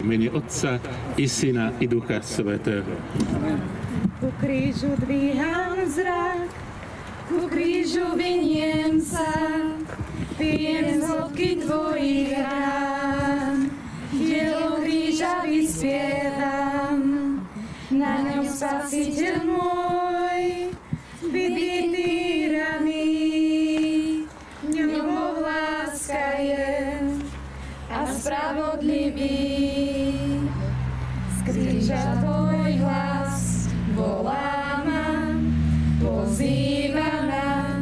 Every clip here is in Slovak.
mene Otca i Syna i Ducha Svätého. Ku krížu dvíham zrak, ku krížu viniem sa, pijem z hĺbky tvojich rán, dielo kríža vyspievam, na ňom Spasiteľ môj, vybitý rany, v ňom láska je a spravodlivý. Z kríža tvoj hlas volá ma, pozýva ma,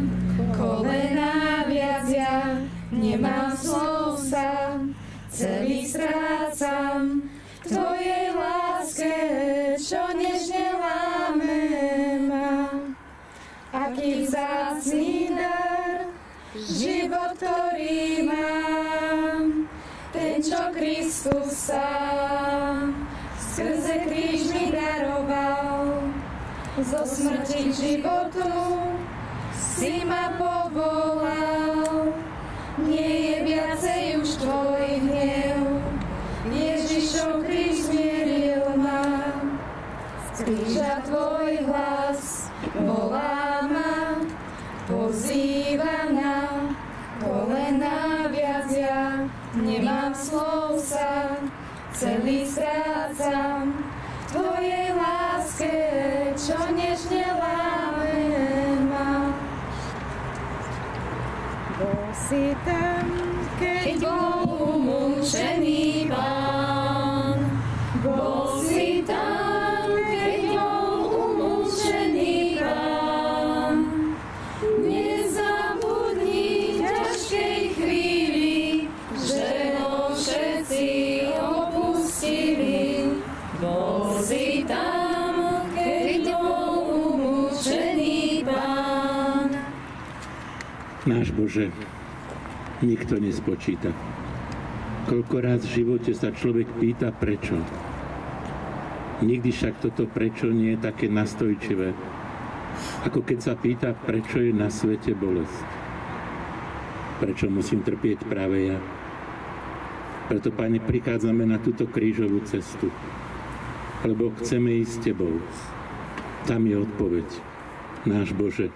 kolená viac ja nemám slov sám, celý strácam v tvojej láske, čo nežne láme ma. Aký vzácny dar, život, ktorý mám, ten, čo Kristus sám skrze kríž mi daroval, zo smrti k životu si ma povolal. Nie je viacej už tvoj hnev, Ježišov kríž zmieril ma. Z kríža tvoj hlas volá ma, pozýva na kolená viac ja nemám slov sa, celý strácam v tvojej láske, čo nežne láme ma. Bol si tam, keď bol umúčený Pán. Bol si tam, keď bol umúčený Pán. Nezabudni v ťažkej chvíli, že ho všetci opustili. Bol si tam, keď bol umúčený Pán. Náš Bože, nikto nespočíta. Koľko raz v živote sa človek pýta prečo. Nikdy však toto prečo nie je také nastojčivé, ako keď sa pýta, prečo je na svete bolesť. Prečo musím trpieť práve ja. Preto, Pane, prichádzame na túto krížovú cestu, lebo chceme ísť s Tebou. Tam je odpoveď. Náš Bože,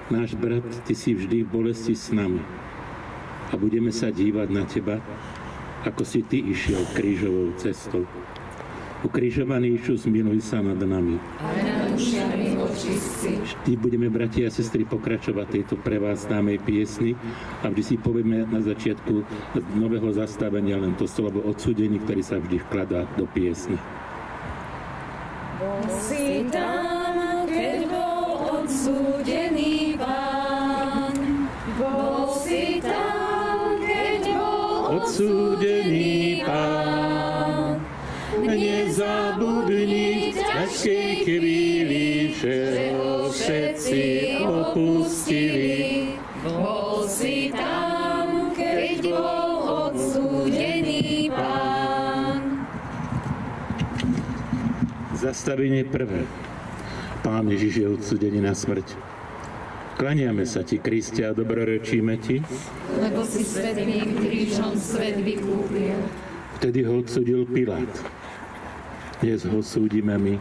náš brat, Ty si vždy v bolesti s nami a budeme sa dívať na Teba, ako si Ty išiel krížovou cestou. Ukrižovaný Ježiš, zmiluj sa nad nami. Vždy budeme, bratia a sestry, pokračovať tejto pre vás známej piesni a vždy si povieme na začiatku nového zastavenia len to slovo odsúdený, ktorý sa vždy vkladá do piesne. Bol si tam, keď bol odsúdený Pán. Bol si tam, keď bol odsúdený Pán. Nezabudni v ťažkej chvíli, že ho všetci opustili. Bol si tam, keď bol odsúdený Pán. Zastavenie prvé. Pán Ježiš je odsúdený na smrť. Klaniame sa Ti, Kriste, a dobrorečíme Ti, lebo si svätým krížom svet vykúpil. Vtedy ho odsúdil Pilát. Dnes ho súdime my.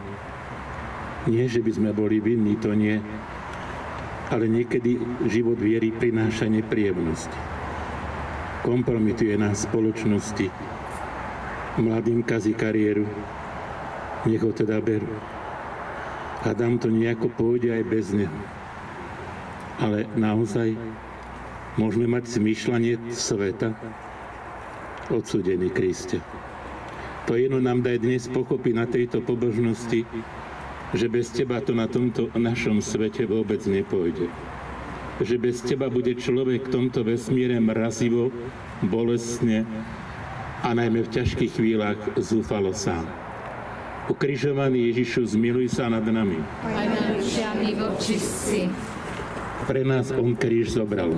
Nie, že by sme boli vinní, to nie. Ale niekedy život viery prináša nepríjemnosť. Kompromituje nás spoločnosti. Mladým kazí kariéru. Nech ho teda berú. A dám to nejako pôjde aj bez neho. Ale naozaj môžeme mať zmýšľanie sveta. Odsúdený Kriste. To jedno nám daj dnes pochopiť na tejto pobožnosti, že bez Teba to na tomto našom svete vôbec nepôjde. Že bez Teba bude človek v tomto vesmíre mrazivo, bolestne a najmä v ťažkých chvíľach zúfalo sám. Ukrižovaný Ježišu, zmiluj sa nad nami. Aj nad dušiami vočistci. Pre nás on kríž zobral.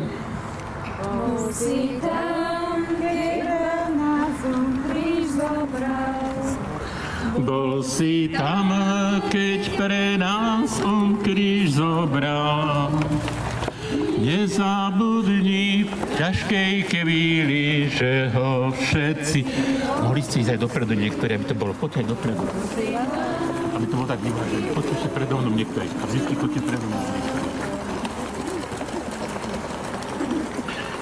Bol si tam, keď nás on kríž zobral. Bol si tam, keď pre nás on kríž zobral. Nezabudni v ťažkej chvíli, že ho všetci... Mohli ste ísť aj dopredu niektorí, aby to bolo. Poďte aj dopredu. Aby to bolo tak vyvážené. Poďte ešte predo mnou niektorí. A vždy poďte predo mnou.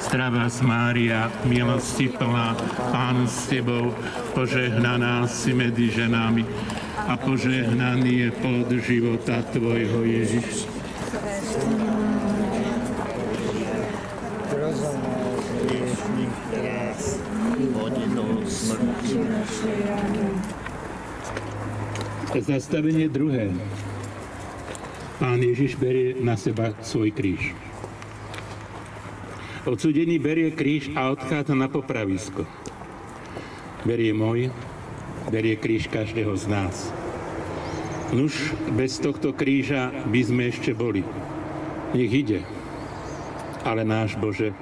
Zdravá Mária, milosti plná, Pán s tebou, požehnaná si medzi ženami a požehnaný je plod života tvojho Ježiš. Zastavenie druhé. Pán Ježiš berie na seba svoj kríž. Odsúdený berie kríž a odchádza na popravisko. Berie môj, berie kríž každého z nás. Nuž, bez tohto kríža by sme ešte boli. Nech ide. Ale náš Bože,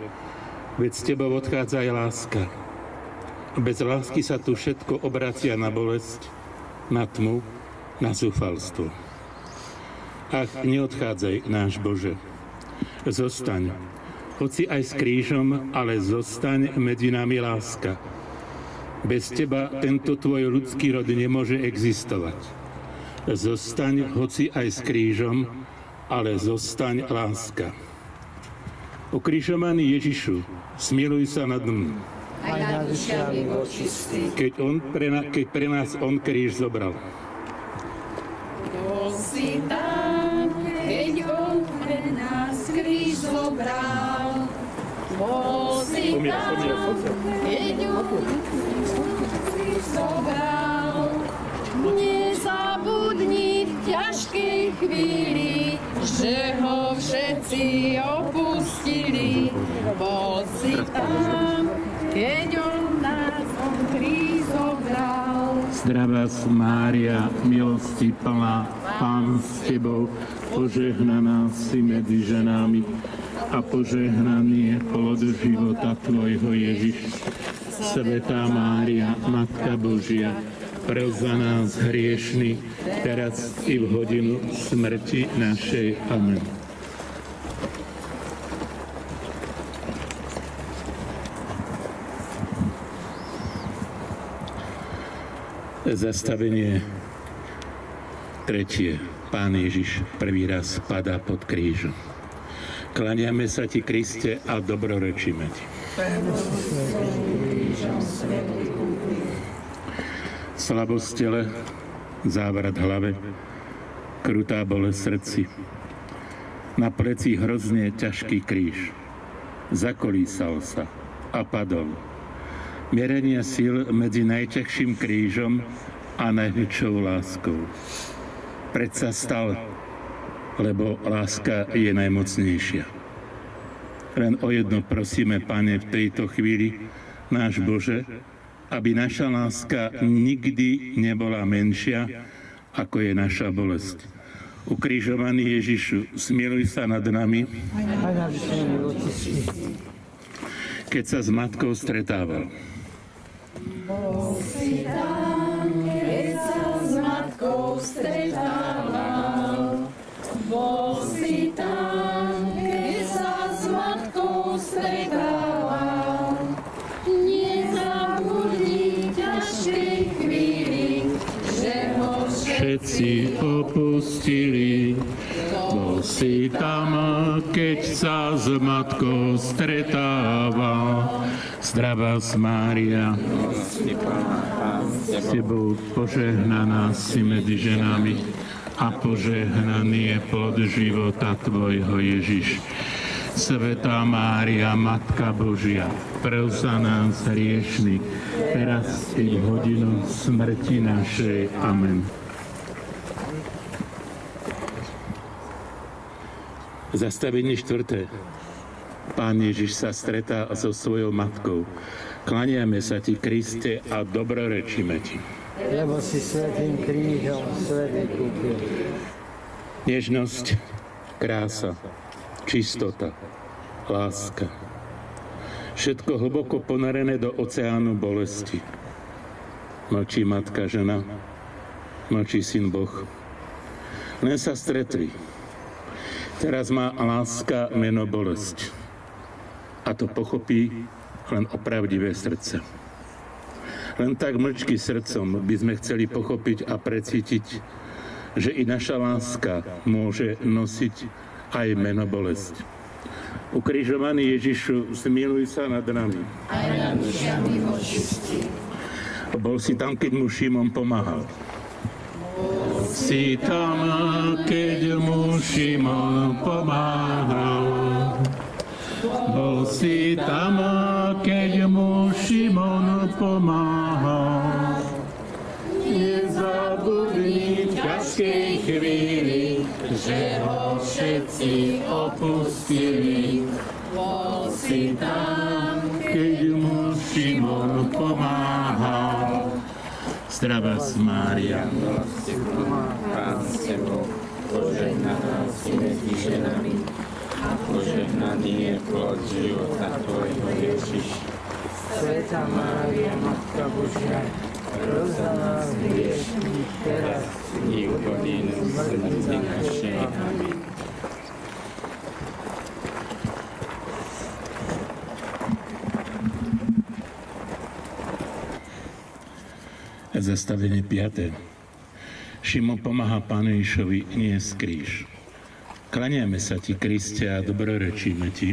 veď s tebou odchádza aj láska. Bez lásky sa tu všetko obracia na bolesť, na tmu, na zúfalstvo. Ach, neodchádzaj, náš Bože. Zostaň. Hoci aj s krížom, ale zostaň medzi nami láska. Bez teba tento tvoj ľudský rod nemôže existovať. Zostaň, hoci aj s krížom, ale zostaň láska. Ukrižovaný Ježišu, smiluj sa nad mnou. Aj nad dušiami vočistý. Keď pre nás on kríž zobral. Kto si tam, keď on pre nás kríž zobral? Kto si tam, keď on kríž zobral? Nezabudni v ťažkej chvíli, že ho všetci opustili. Bol si tam, keď on nás kríž zobral. Zdravá Mária, milosti plná, Pán s tebou, požehnaná si medzi ženami a požehnaný je plod života tvojho Ježiš. Svätá Mária, Matka Božia, pros za nás hriešnych, teraz i v hodinu smrti našej. Amen. Zastavenie tretie. Pán Ježiš prvý raz padá pod krížom. Klaniame sa ti, Kriste, a dobrorečíme ti. Slabosť tele, závrat hlave, krutá bolesť srdci. Na pleci hrozne ťažký kríž. Zakolísal sa a padol. Merenie síl medzi najťažším krížom a najväčšou láskou. Predsa stal, lebo láska je najmocnejšia. Len o jedno prosíme, Pane, v tejto chvíli, náš Bože, aby naša láska nikdy nebola menšia, ako je naša bolesť. Ukrižovaný Ježišu, smiluj sa nad nami, keď sa s matkou stretával. Bol si tam, keď sa s matkou stretával. Bol si tam, keď sa s matkou stretával. Nezabudni ťažkej chvíli, že ho všetci opustili. Bol si tam, keď sa s matkou stretával. Zdravá Mária, s tebou požehnaná si medzi ženami a požehnaný je plod života tvojho Ježiš. Svätá Mária, Matka Božia, pros za nás hriešnych, teraz i v hodinu smrti našej. Amen. Zastavenie štvrté. Pán Ježiš sa stretá so svojou matkou. Klaniame sa ti, Kriste, a dobrorečíme ti. Lebo si svätým krížom svet vykúpil. Nežnosť, krása, čistota, láska. Všetko hlboko ponorené do oceánu bolesti. Mlčí matka žena, mlčí syn Boh. Len sa stretli. Teraz má láska meno bolesť. A to pochopí len opravdivé srdce. Len tak mlčky srdcom by sme chceli pochopiť a precítiť, že i naša láska môže nosiť aj meno bolesť. Ukrižovaný Ježišu, zmiluj sa nad nami. Aj nad dušiami očistí. Bol si tam, keď mu Šimon pomáhal. Si tam, keď mu Šimon pomáhal. Bol si tam, keď mu Šimon pomáhal. Nezabudni v ťažkej chvíli, že ho všetci opustili. Bol si tam, keď mu Šimon pomáhal. Zdravás, Mária. Pán s tebou, požehnaná si medzi ženami a požehnaný je plod života tvojho Ježiš. Svätá Mária, Matka Božia, pros za nás hriešnych teraz I v hodinu smrti našej. Amen. Zastavenie 5. Šimon pomáha Pánu Ježišovi niesť kríž. Klaniame sa ti, Kriste, a dobrorečíme ti.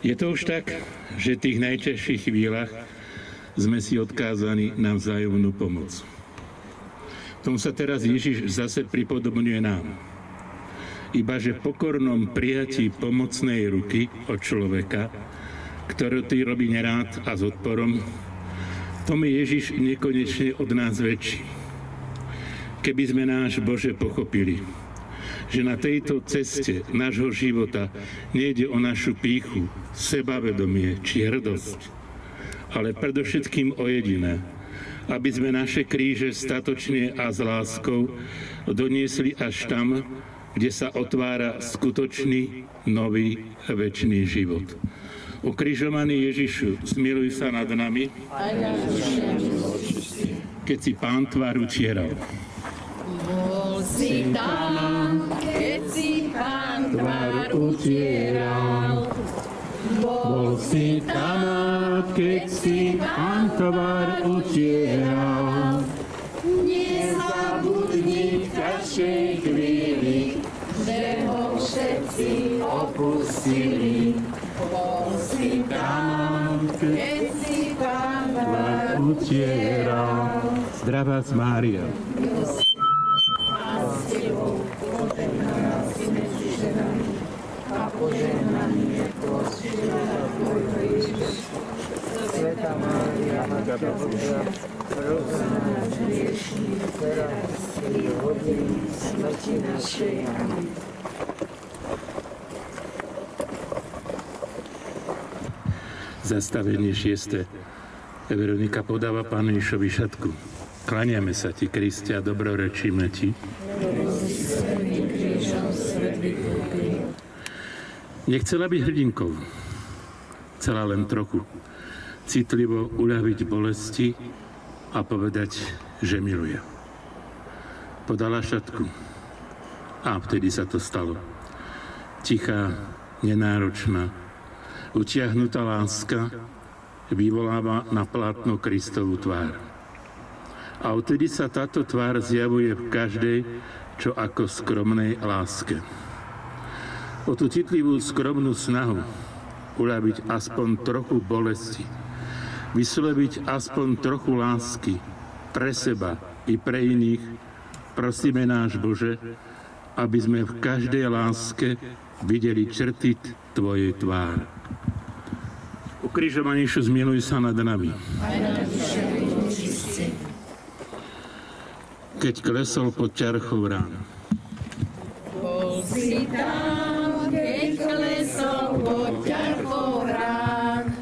Je to už tak, že v tých najťažších chvíľach sme si odkázaní na vzájomnú pomoc. Tomu sa teraz Ježiš zase pripodobňuje nám. Ibaže v pokornom prijatí pomocnej ruky od človeka, ktorú ty robí nerád a s odporom, tomu Ježiš nekonečne od nás väčší. Keby sme náš Bože pochopili, že na tejto ceste nášho života nejde o našu pýchu, sebavedomie či hrdosť, ale predovšetkým o jediné, aby sme naše kríže statočne a s láskou doniesli až tam, kde sa otvára skutočný, nový, večný život. Ukrižovaný Ježišu, zmiluj sa nad nami, keď si Pán tvár utieral. Bol si tam, keď si Pán tvár utieral. Bol si tam, keď si Pán tvár utieral. Nezabudni v ťažšej chvíli, že ho všetci opustili. Bol si tam, keď si Pán tvár Utieral. Zdravás, Mária. a s tebou požehnaná si medzi ženami a požehnaný je plod života tvojho Ježiš. Svätá Mária, Matka Božia, pros za nás hriešnych teraz i v hodine smrti našej. Amen. Zastavenie 6. Veronika podáva Pánu Ježišovi šatku. Klaniame sa ti, Kriste, a dobrorečíme ti. Nechcela byť hrdinkou. Chcela len trochu citlivo uľaviť bolesti a povedať, že miluje. Podala šatku. A vtedy sa to stalo. Tichá, nenáročná, utiahnutá láska vyvoláva na plátno Kristovu tvár. A odtedy sa táto tvár zjavuje v každej, čo ako skromnej láske. O tú citlivú, skromnú snahu uľaviť aspoň trochu bolesti, vysloviť aspoň trochu lásky pre seba i pre iných, prosíme náš Bože, aby sme v každej láske videli črty tvojej tváre. Ukrižovaný Ježišu, zmiluj sa nad nami. Keď klesol pod ťarchou rán. Bol si tam, keď klesol pod ťarchou rán.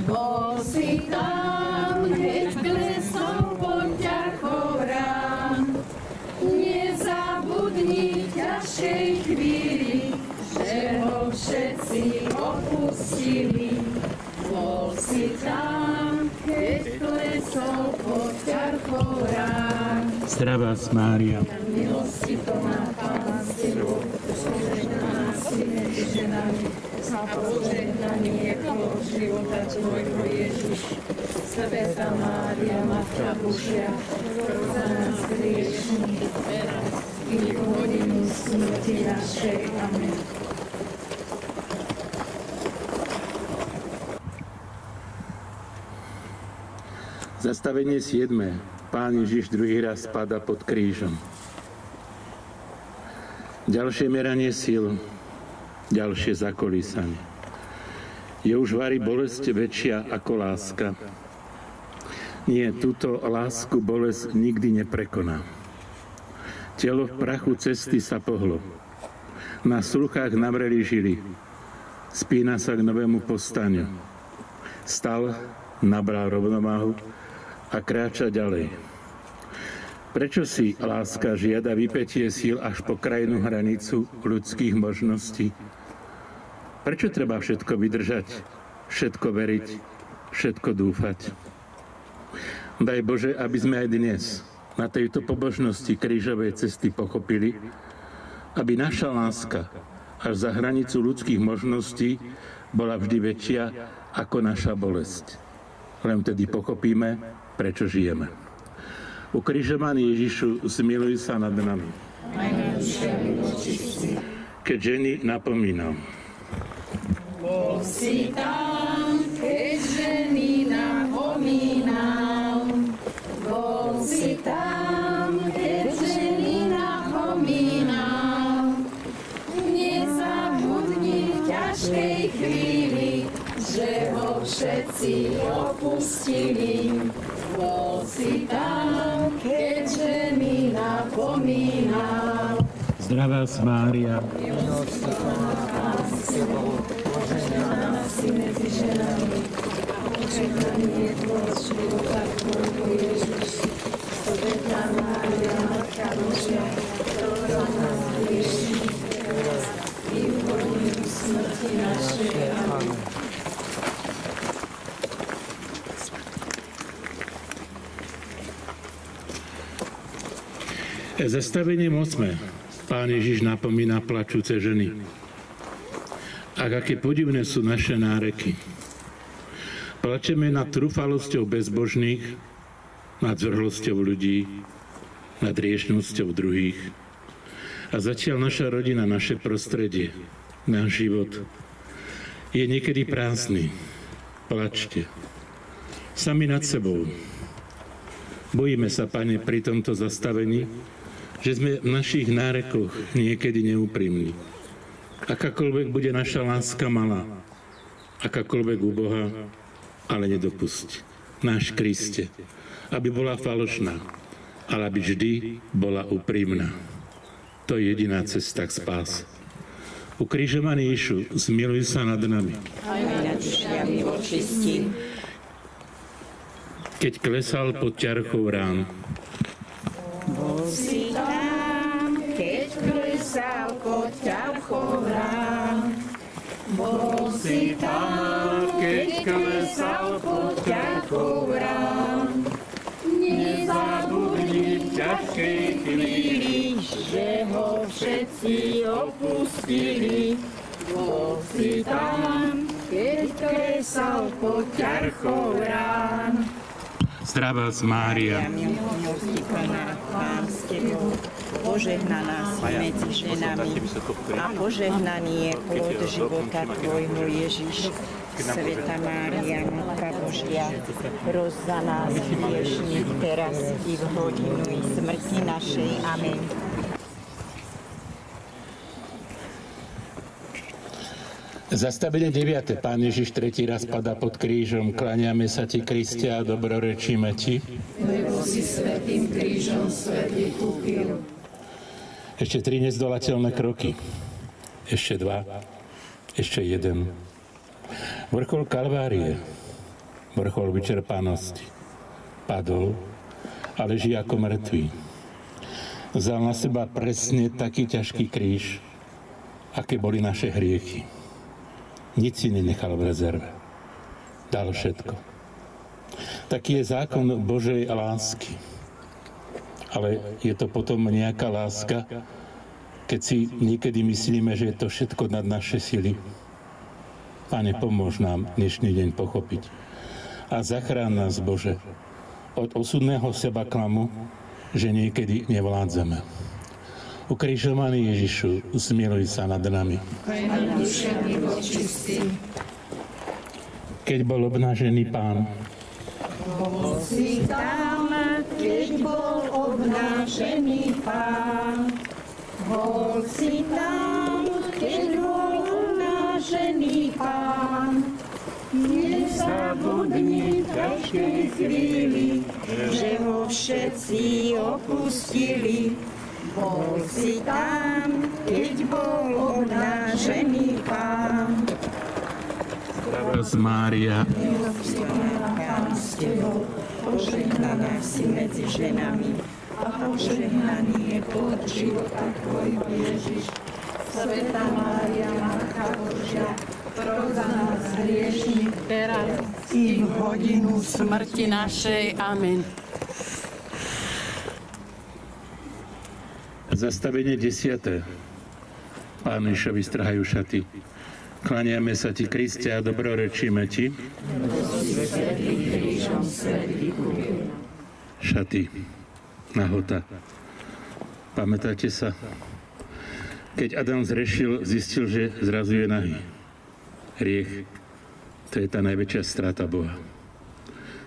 Bol si tam, keď klesol pod ťarchou rán. Nezabudni v ťažšej chvíli, že ho všetci opustili. Bol si tam, keď klesol pod ťarchou rán. Zdravá Mária, milosti plná, Pán s tebou, požehnaná si medzi ženami a požehnaný je plod života tvojho Ježiš. Svätá Mária, Matka Božia, pros za nás hriešnych, teraz i v hodinu smrti našej. Amen. Zastavenie 7. Pán Ježiš druhý raz spada pod krížom. Ďalšie meranie síl, ďalšie zakolísanie. Je už vari bolesť väčšia ako láska. Nie, túto lásku bolesť nikdy neprekoná. Telo v prachu cesty sa pohlo. Na sluchách navreli žily. Spína sa k novému povstaniu. Stal, nabral rovnováhu a kráča ďalej. Prečo si láska žiada vypätie síl až po krajnú hranicu ľudských možností? Prečo treba všetko vydržať, všetko veriť, všetko dúfať? Daj Bože, aby sme aj dnes na tejto pobožnosti krížovej cesty pochopili, aby naša láska až za hranicu ľudských možností bola vždy väčšia ako naša bolesť. Len vtedy pochopíme, prečo žijeme. Ukrižovaný Ježišu, zmiluj sa nad nami. Keď ženy napomínam. Bol si tam, keď ženy napomínam. Bol si tam, keď ženy napomínam. Nezabudni v ťažkej chvíli, že ho všetci opustili. Bol si tam, keď ženy napomínam. zdravá Mária, milosti plná, Pán s tebou, požehnaná si medzi ženami a požehnaný je plod života tvojho Ježiš. Svätá Mária, Matka Božia, pros za nás hriešnych, teraz i v hodinu smrti našej. Amen. Zastavením 8. Pán Ježiš napomína plačúce ženy. Ak aké podivné sú naše náreky. Plačeme nad trúfalosťou bezbožných, nad zvrhlosťou ľudí, nad riešnosťou druhých. A zatiaľ naša rodina, naše prostredie, náš život je niekedy prázdny. Plačte. Sami nad sebou. Bojíme sa, Pane, pri tomto zastavení, že sme v našich nárekoch niekedy neúprimní. Akákoľvek bude naša láska malá, akákoľvek u Boha, ale nedopusť. Náš Kriste, aby bola falošná, ale aby vždy bola úprimná. To je jediná cesta k spáse. Ukrižovaný Ježišu, zmiluj sa nad nami. Keď klesal pod ťarchou rán. Bol si tam, keď klesal pod ťarchou rán. Bol si tam, keď klesal pod ťarchou rán. Nezabudni v ťažkej chvíli, že ho všetci opustili. Bol si tam, keď klesal pod ťarchou rán. zdravá Mária, milosti plná, Pán s tebou, požehnaná si medzi ženami a požehnaný je plod života tvojho Ježiš. Svätá Mária, Matka Božia, pros za nás hriešnych, teraz i v hodinu smrti našej. Amen. Zastavenie 9. Pán Ježiš tretí raz padá pod krížom. Kláňame sa ti, Kriste, a dobrorečíme ti. Lebo si svätým krížom svet vykúpil. Ešte 3 nezdolateľné kroky. Ešte 2. Ešte 1. Vrchol Kalvárie. Vrchol vyčerpanosti. Padol a leží ako mŕtvý. Vzal na seba presne taký ťažký kríž, aké boli naše hriechy. Nic si nenechal v rezerve. Dal všetko. Taký je zákon Božej lásky. ale je to potom nejaká láska, keď si niekedy myslíme, že je to všetko nad naše sily. Pane, pomôž nám dnešný deň pochopiť. A zachrán nás, Bože, od osudného sebaklamu, že niekedy nevládzeme. Ukrižovaný Ježišu, zmiluj sa nad nami. Keď bol obnažený Pán, Bol si tam, keď bol obnážený Pán. Bol si tam, keď bol obnážený Pán. Nezabudni v každej chvíli, že ho všetci opustili. Bol si tam, keď bol obnážený Pán. Zdravá Mária, Pán s tebou, požehnaná si medzi ženami a požehnaný je plod života tvojho Ježiš. Svätá Mária, Matka Božia, pros za nás hriešnych, teraz i v hodinu smrti našej. Amen. Zastavenie 10. Pánovi strhajú šaty. Klaniame sa ti, Kriste, a dobrorečíme ti. Šaty, nahota. Pamätáte sa? Keď Adam zrešil, zistil, že zrazu je nahý. Hriech, to je tá najväčšia strata Boha.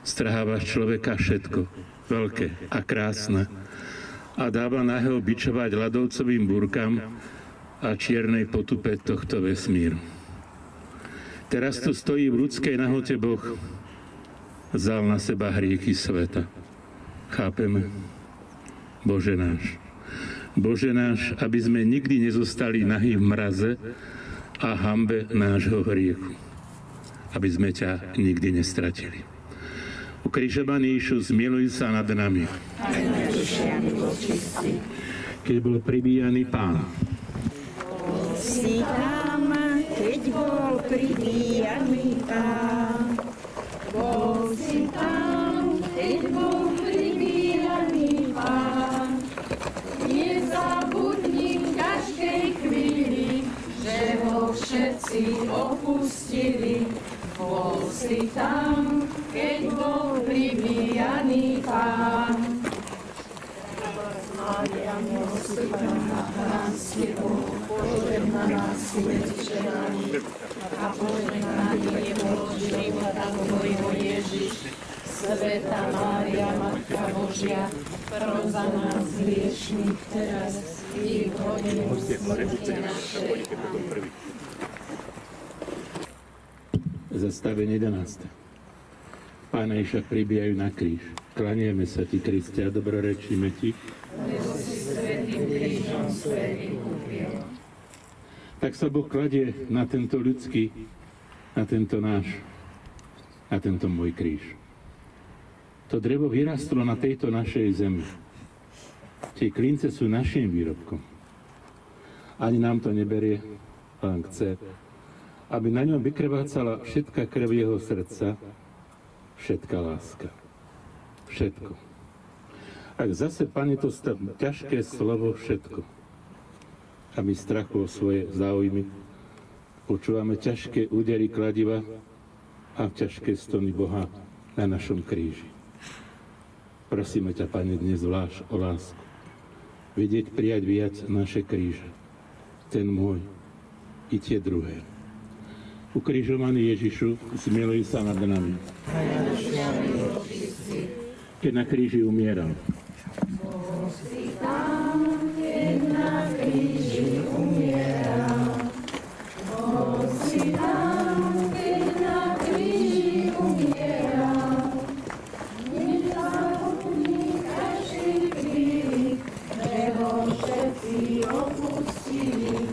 Strháva človeka všetko, veľké a krásne, a dáva nahého bičovať ľadovcovým búrkam a čiernej potupe tohto vesmíru. Teraz tu stojí v ľudskej nahote Boh, vzal na seba hriechy sveta. Chápeme? Bože náš, aby sme nikdy nezostali nahí v mraze a hanbe nášho hriechu. Aby sme ťa nikdy nestratili. Ukrižovaný Ježišu, zmiluj sa nad nami. Keď bol pribíjaný Pán. Si tam, keď bol pribíjaný Pán. Bol si tam, keď bol pribíjaný Pán. Nezabudni v každej chvíli, že ho všetci opustili. Bol si tam, keď bol pribíjaný Pán. Mária, milosrdná, Pán s tebou, požehnaná si medzi ženami a požehnaný je plod života tvojho Ježiš. Svätá Mária, Matka Božia, pros za nás hriešnych, teraz i v hodinu smrti našej. Zastavenie 11. Pána Ježiša pribíjajú na kríž. Klanieme sa ti, Kriste, a dobrorečíme ti. Tak sa Boh kladie na tento ľudský, na tento náš, na tento môj kríž. To drevo vyrastlo na tejto našej zemi. Tie klince sú našim výrobkom. Ani nám to neberie, len chce, aby na ňom vykrvácala všetka krv jeho srdca, všetká láska. Všetko. Ak zase, Pane, to ťažké slovo všetko, a my strachu o svoje záujmy, počúvame ťažké údery kladiva a ťažké stony Boha na našom kríži. Prosíme ťa, Pane, dnes zvlášť o lásku. Vedieť prijať viac naše kríže. Ten môj i tie druhé. Ukrižovaný Ježišu, zmiluj sa nad nami. Keď na kríži umieral. Si tam, keď na kríži umieral. Bol si tam, keď na kríži umieral. Nezabudni každej chvíli, že ho všetci opustili.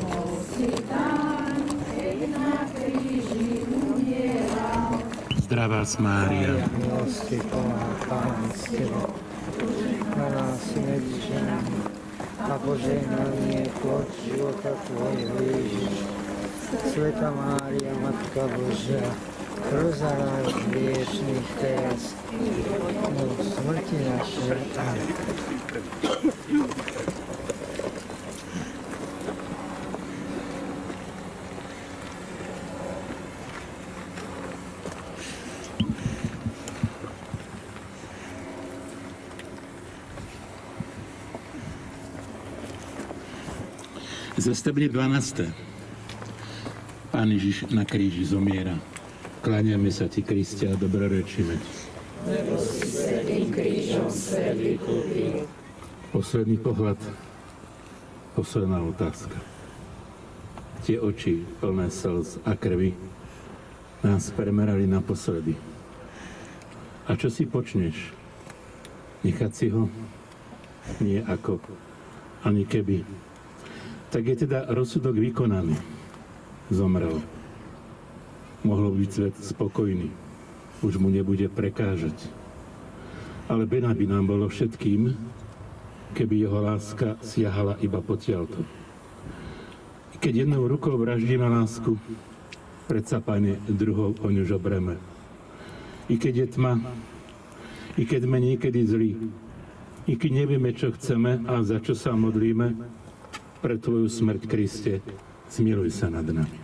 Bol si tam, keď na kríži umieral. Zdravá Mária. Milosti plná, Pán s tebou, požehnaná si medzi ženami a požehnaný je plod života tvojho Ježiš. Svätá Mária, Matka Božia, pro za nás hriešných teraz, no v smrti našej. Amen. Zastavenie 12. Pán Ježiš na kríži zomiera. Kláňame sa ti, Kriste, a dobrorečíme ti. Lebo si svätým krížom svet vykúpil. Posledný pohľad, posledná otázka. Tie oči plné slz a krvi nás premerali naposledy. A čo si počneš? Nechať si ho? Nie ako, ani keby. Tak je teda rozsudok vykonaný. Zomrel. Mohlo byť svet spokojný. Už mu nebude prekážať. Ale bena by nám bolo všetkým, keby jeho láska siahala iba potiaľto. I keď jednou rukou vraždíme lásku, predsa, Pane, druhou o ňu žobreme. I keď je tma, i keď sme niekedy zlí, i keď nevieme, čo chceme a za čo sa modlíme, pre tvoju smrť, Kriste, zmiluj sa nad nami.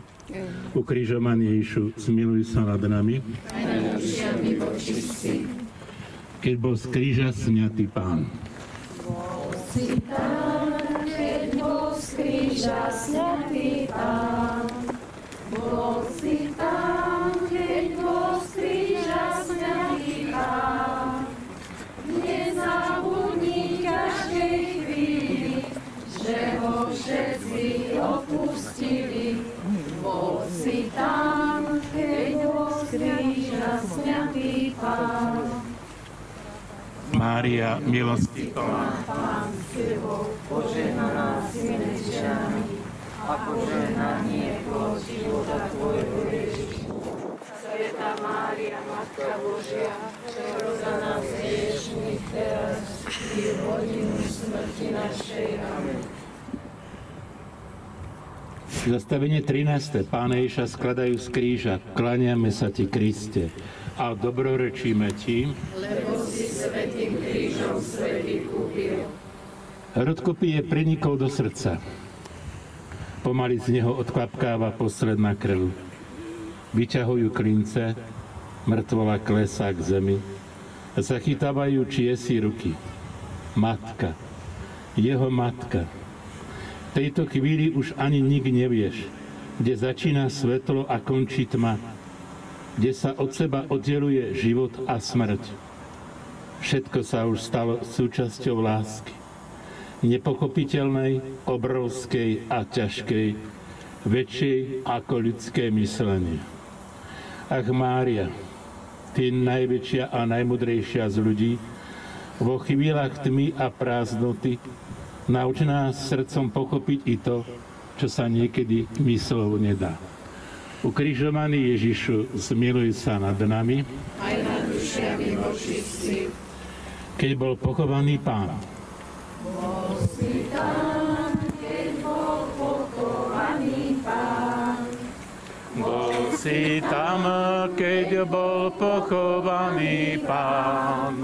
Ukrižovaný Ježišu, zmiluj sa nad nami. Keď bol z kríža sňatý Pán. Bol si tam, keď bol z kríža sňatý Pán. Bol si tam, keď bol z kríža sňatý Pán. Nezabudni každej chvíli, že ho všetci opustili. Bol si tam, keď bol z kríža sňatý Pán. Mária, milosti plná, Pán s tebou, požehnaná si medzi ženami a požehnaný je plod života tvojho Ježiš. Svätá Mária, Matka Božia, pro za nás hriešnych teraz i v hodinu smrti našej. Amen. Zastavenie 13. Pána Ježiša skladajú z kríža. Kláňame sa ti, Kriste, a dobrorečíme ti, Lebo si svätým krížom svet vykúpil. Rodkopie prenikol do srdca. Pomaly z neho odklapkáva posledná krv. Vyťahujú klince, mŕtvola klesá k zemi. Zachytávajú čiesi ruky. Matka, jeho matka. V tejto chvíli už ani nik nevieš, kde začína svetlo a končí tma, kde sa od seba oddeluje život a smrť. Všetko sa už stalo súčasťou lásky. Nepochopiteľnej, obrovskej a ťažkej, väčšej ako ľudské myslenie. Ach, Mária, ty najväčšia a najmudrejšia z ľudí, vo chvíľach tmy a prázdnoty nauč nás srdcom pochopiť i to, čo sa niekedy myslou nedá. Ukrižovaný Ježišu, zmiluj sa nad nami. Aj nad dušiami vočistí. Keď bol pochovaný Pán. Bol si tam, keď bol pochovaný Pán. bol si tam, keď bol pochovaný Pán.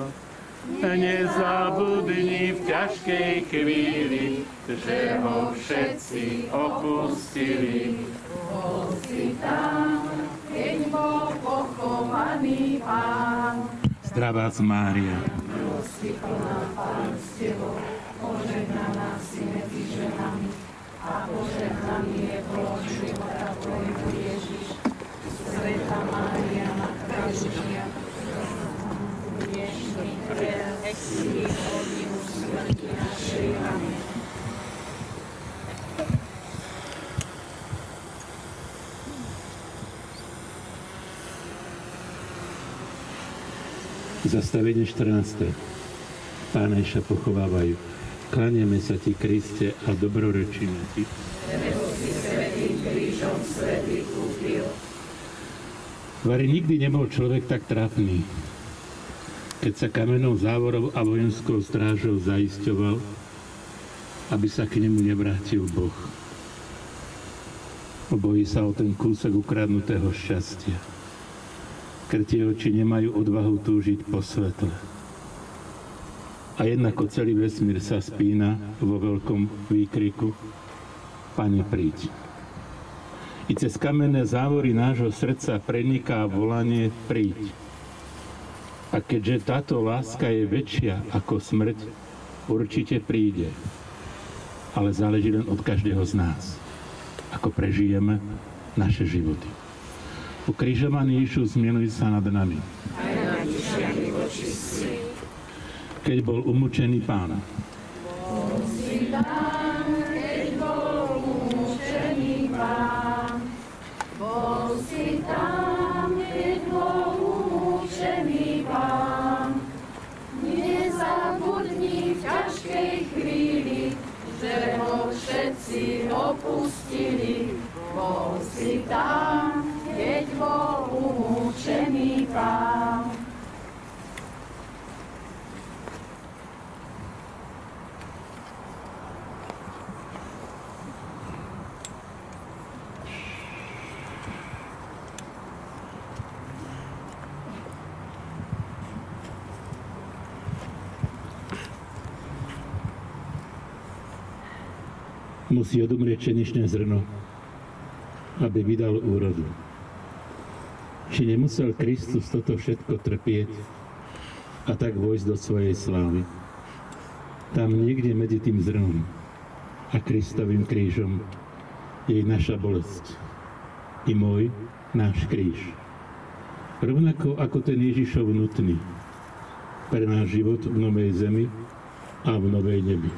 Nezabudni v ťažkej chvíli, že ho všetci opustili. Bol si tam, keď bol pochovaný Pán. Zdravá Mária. Milosti plná, Pán s tebou, požehnaná si medzi ženami a požehnaný je plod života tvojho Ježiš. Svätá Mária, Matka Božia, dnešný teraz i v hodinu smrti našej. Amen. Zastavenie 14. Pána Ježiša pochovávajú. Kláňame sa ti, Kriste, a dobrorečíme ti. Lebo si svätým krížom svet vykúpil. Vari nikdy nebol človek tak trafný, keď sa kamennou závorou a vojenskou strážou zaisťoval, aby sa k nemu nevrátil Boh. Bojí sa o ten kúsok ukradnutého šťastia. keď tie oči nemajú odvahu túžiť po svetle. A jednako celý vesmír sa spína vo veľkom výkriku: Pane, príď. I cez kamenné závory nášho srdca preniká volanie: príď. A keďže táto láska je väčšia ako smrť, určite príde. Ale záleží len od každého z nás, ako prežijeme naše životy. Ukrižovaný Ježiš, zmiluj sa nad nami. Keď bol umúčený Pán. Bol si tam, keď bol umúčený Pán. Bol si tam, keď bol umúčený Pán. Nezabudni v ťažkej chvíli, že ho všetci opustili. Bol si tam, keď bol umúčený Pán. Musí odumrieť pšeničné zrno, aby vydal úrodu. Či nemusel Kristus toto všetko trpieť a tak vojsť do svojej slávy? Tam niekde medzi tým zrnom a Kristovým krížom je naša bolesť. I môj, náš kríž. Rovnako ako ten Ježišov nutný pre náš život v novej zemi a v novej nebi.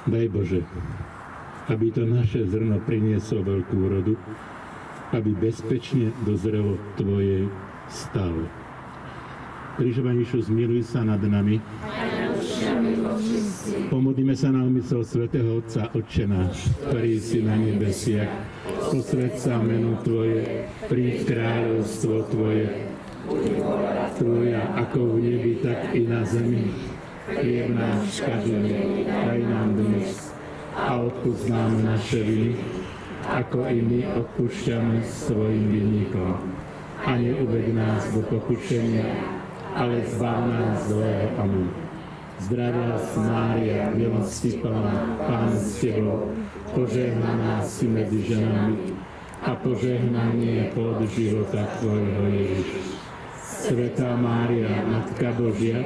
Daj Bože, aby to naše zrno prinieslo veľkú úrodu, aby bezpečne dozrelo Tvojej stále. Krížovaný Ježiš, zmiluj sa nad nami. Pomodlíme sa na úmysel svätého Otca, Otče náš, ktorý si na nebesiach. Posväť sa meno Tvoje, príď kráľovstvo Tvoje. Buď vôľa Tvoja, ako v nebi, tak i na zemi. Chlieb náš každodenný daj nám dnes a odpusť nám naše viny, ako i my odpúšťame svojim vinníkom. A neuveď nás do pokušenia, ale zbav nás zlého. Amen. Zdravá Mária, milosti plná, Pán s Tebou, požehnaná si medzi ženami a požehnaný je plod života Tvojho Ježiš. Svätá Mária, Matka Božia,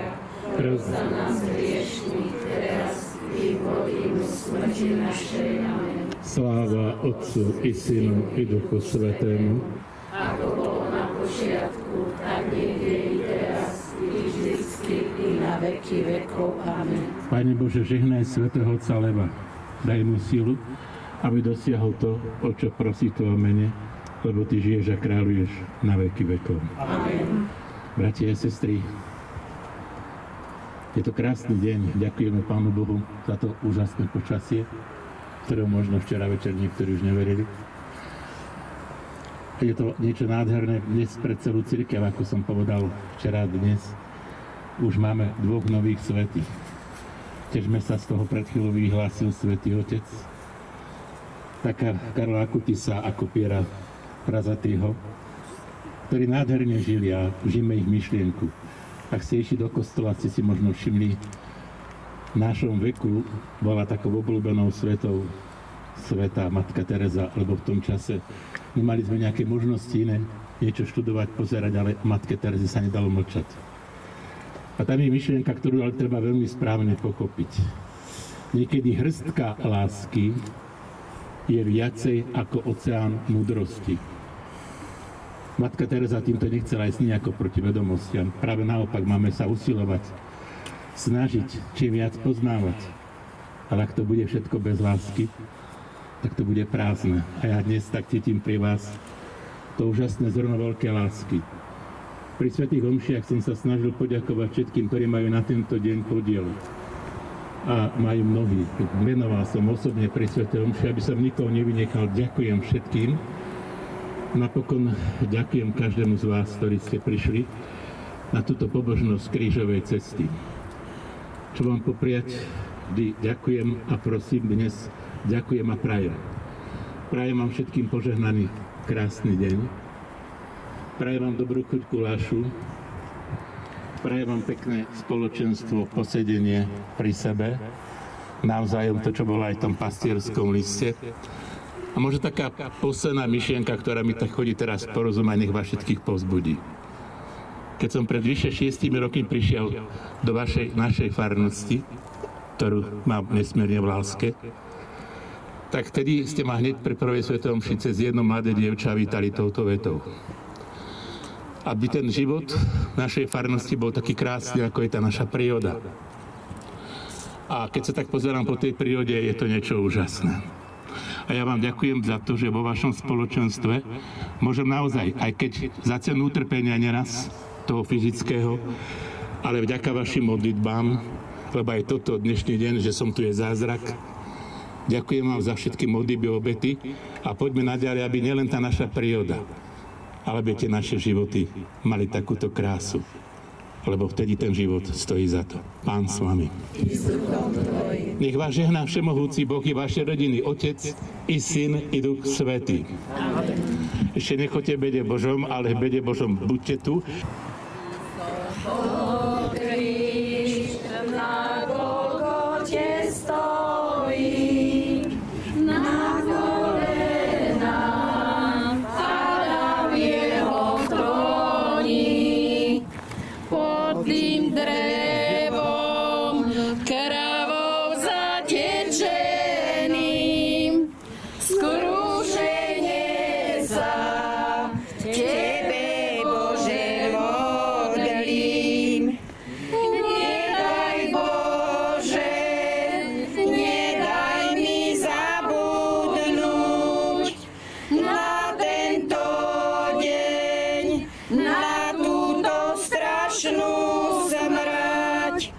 pros za nás hriešných teraz i v hodinu smrti našej. Amen. Sláva Otcu i Synu i Duchu Svätému, ako bolo na počiatku, tak niekde i teraz, i vždycky, i na veky vekov. Amen. Pane Bože, žehnaj svätého Otca Leva, daj mu silu, aby dosiahol to, o čo prosí Tvojho mene, lebo Ty žiješ a kráľuješ na veky vekov. Amen. Bratia a sestry, je to krásny deň. Ďakujeme Pánu Bohu za to úžasné počasie, ktorého možno včera večer niektorí už neverili. Je to niečo nádherné dnes pre celú cirkev, ako som povedal včera dnes. Už máme 2 nových svätých. Težme sa, z toho pred chvíľou vyhlásil Svätý Otec. Taká Karla Akutisa ako Piera Prazatýho, ktorí nádherne žili a žijeme ich myšlienku. Ak ste išli do kostola, ste si možno všimli, v našom veku bola takou obľúbenou svetou svätá Matka Teresa, lebo v tom čase nemali sme nejaké možnosti iné, niečo študovať, pozerať, ale Matke Terese sa nedalo mlčať. A tam je myšlienka, ktorú ale treba veľmi správne pochopiť. Niekedy hrstka lásky je viacej ako oceán múdrosti. Matka Teresa týmto nechcela ísť nejako proti vedomostiam. Práve naopak, máme sa usilovať, snažiť, čím viac poznávať. Ale ak to bude všetko bez lásky, tak to bude prázdne. A ja dnes tak cítim pri vás to úžasné zrno veľké lásky. Pri svätých omšiach som sa snažil poďakovať všetkým, ktorí majú na tento deň podiel. A majú mnohí. Menoval som osobne pri svätej omši, aby som nikoho nevynechal. Ďakujem všetkým. Napokon ďakujem každému z vás, ktorí ste prišli na túto pobožnosť krížovej cesty. Čo vám popriať, vždy ďakujem a prosím dnes, ďakujem a prajem. Prajem vám všetkým požehnaný krásny deň. Prajem vám dobrú chuť gulášu. Prajem vám pekné spoločenstvo, posedenie pri sebe. Navzájom to, čo bolo aj v tom pastierskom liste. A možno taká posledná myšlienka, ktorá mi tak chodí teraz porozumieť, nech vás všetkých povzbudí. Keď som pred vyše 6 rokmi prišiel do našej farnosti, ktorú mám nesmierne v láske, tak vtedy ste ma hneď pri prvej svetovej omši cez jedno mladé dievča vítali touto vetou. Aby ten život v našej farnosti bol taký krásny, ako je tá naša príroda. A keď sa tak pozerám po tej prírode, je to niečo úžasné. A ja vám ďakujem za to, že vo vašom spoločenstve môžem naozaj, aj keď za cenu utrpenia neraz toho fyzického, ale vďaka vašim modlitbám, lebo aj toto dnešný deň, že som tu je zázrak. Ďakujem vám za všetky modlitby, obety a poďme naďalej, aby nielen tá naša príroda, ale aby tie naše životy mali takúto krásu. Lebo vtedy ten život stojí za to. Pán s vami. Nech vás žehná všemohúci Boh i vaše rodiny, Otec i Syn i Duch Svätý. Ešte nechoďte v bede Božom, ale v bede Božom buďte tu. Kríž na Golgote stojí, na kolená padá v jeho tróni. Pod tým drevom krvou zatečeným skrúšenie sa Tebe, Bože, modlím. Nedaj, Bože, nedaj mi zabudnúť na tento deň, na túto strašnú smrť,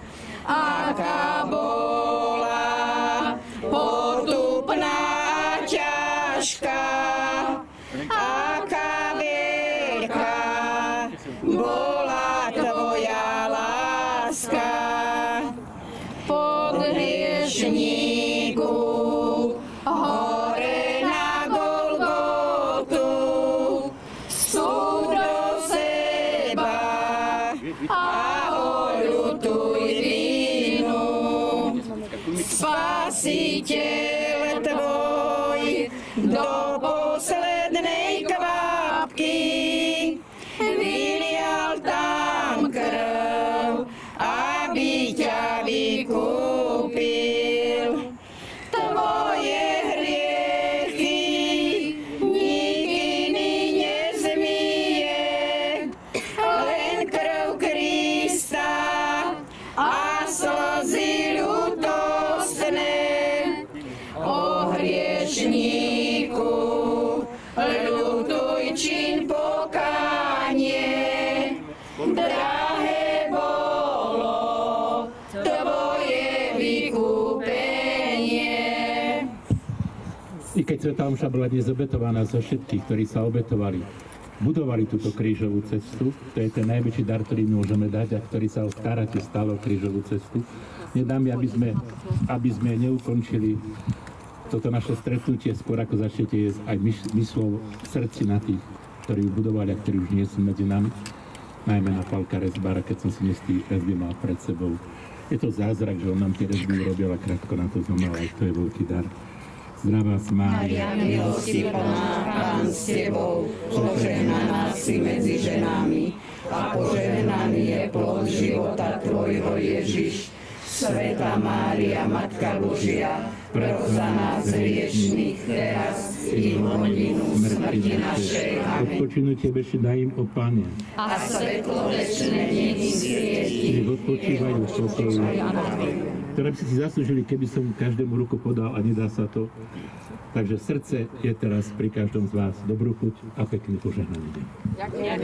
aká bola potupná a ťažká, aká veľká bola Tvoja láska. Pod hriešníku hore na Golgotu vstúp do seba a oľutuj vinu. Spasiteľ Tvoj do poslednej kvapky vylial tam krv, aby ťa vykúpil. Tvoje hriechy nik iný nezmýje, len krv Krista a slzy ľútostné. O hriešníku ľutuj, čiň pokánie, drahé bolo Tvoje vykúpenie. I keď svätá omša bola dnes obetovaná za všetkých, ktorí sa obetovali, budovali túto krížovú cestu, to je ten najväčší dar, ktorý môžeme dať a ktorý sa staráte stále o krížovú cestu. Nedáme, aby sme neukončili toto naše stretnutie skôr, ako začnete jesť aj myslou v srdci na tých, ktorí ju budovali a ktorí už nie sú medzi nami. Najmä na Pálka Rezbára, keď som si dnes tí rezby mal pred sebou. Je to zázrak, že on nám tie rezby urobil a krátko na to zomrel, aj to je veľký dar. Zdravá Mária, milosti plná, Pán s Tebou, požehnaná si medzi ženami a požehnaný je plod života Tvojho Ježiš. Svätá Mária, Matka Božia, pros za nás hriešnych teraz i v hodinu smrti našej. Amen. Odpočinutie večne daj im, o Pane. A svetlo večné nech im svieti. Nech odpočívajú v pokoji, ktoré by si zaslúžili, keby som každému ruku podal a nedá sa to. Takže srdce je teraz pri každom z vás. Dobrú chuť a pekný požehnaný deň. Ďakujem.